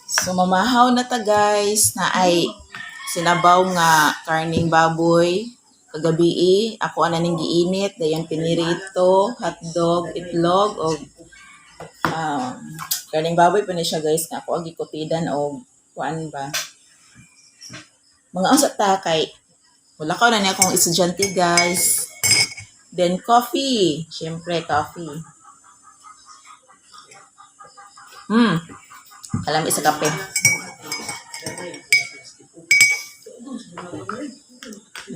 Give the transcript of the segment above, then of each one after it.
So mamahaw na ta guys na ay sinabaw nga karning baboy kagabi ako ana ning giinit dayon pinirito, hotdog, itlog o karning baboy pa ni siya guys nga ako agi kutidan og kuan ba mga unsa ta kay wala ka na ni akong estudyante guys. Then coffee, syempre coffee. Kalami sa kape.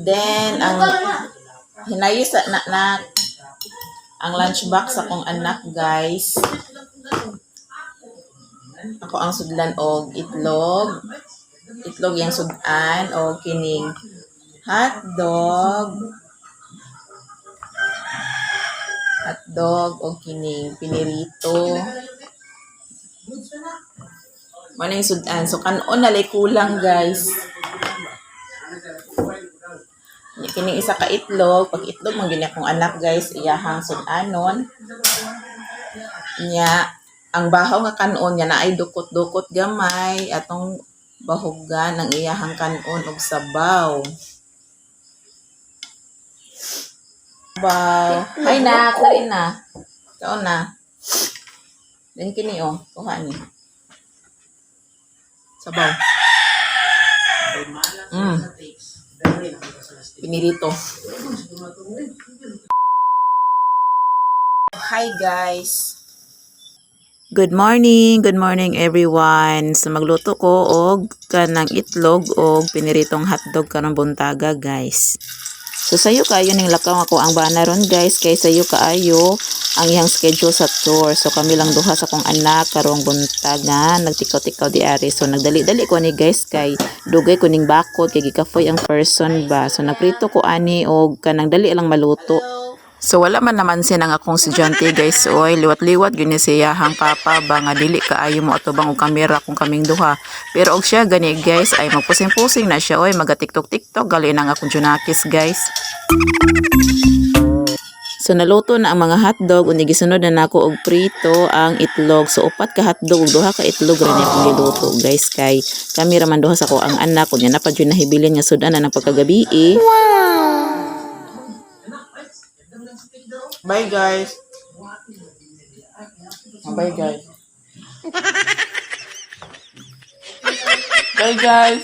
Then, ang hinayos na ang lunchbox sa akong anak, guys. Ako ang sudlan og itlog. Itlog yung sudan o kining hotdog. Hotdog o kining pinirito. Maning sudan. So, kanon nalay kulang, guys. Kining isa ka itlog. Pag itlog, manggina kong anak, guys. Iyahang sudanon. Nya, ang bahaw nga kanon niya na ay dukot-dukot gamay. Atong bahugan ng iyahang kanon og sabaw. Wow. Ay na, kain na. Kaon na. Then kini kuha ni. Sabaw. Pinirito. Hi guys. Good morning everyone. So magluto ko og kanang itlog og piniritong hotdog karong buntaga guys. So sayo kayo ning lakaw ako ang bana ron guys kay sayo kaayo ang iyang schedule sa tour. So kami lang duha sa kong anak karong buntaga nagtikaw-tikaw di ari. So nagdali-dali ko ni guys kay dugay ko ning bakod kay gikafoy ang person ba. So nagprito ko ani og kanang dali lang maluto. So wala man naman sinang akong estudyante guys. Oy, liwat-liwat gini siyahang papa ba nga dili kaayo mo atubang og kamera kung kaming duha. Pero og siya gani guys ay magpusing-pusing na siya. Oy, maga-tiktok-tiktok gali nang akong junakis guys. So naluto na ang mga hotdog unya gisunod na nako og prito ang itlog. So upat ka hotdog ug duha ka itlog ra ni akong niluto guys kay kami ra man duha sa ko ang anak unya na pa jud nahibilin nga sudan na ng pagkagabi. Wow. Bye guys. Bye guys. Bye guys.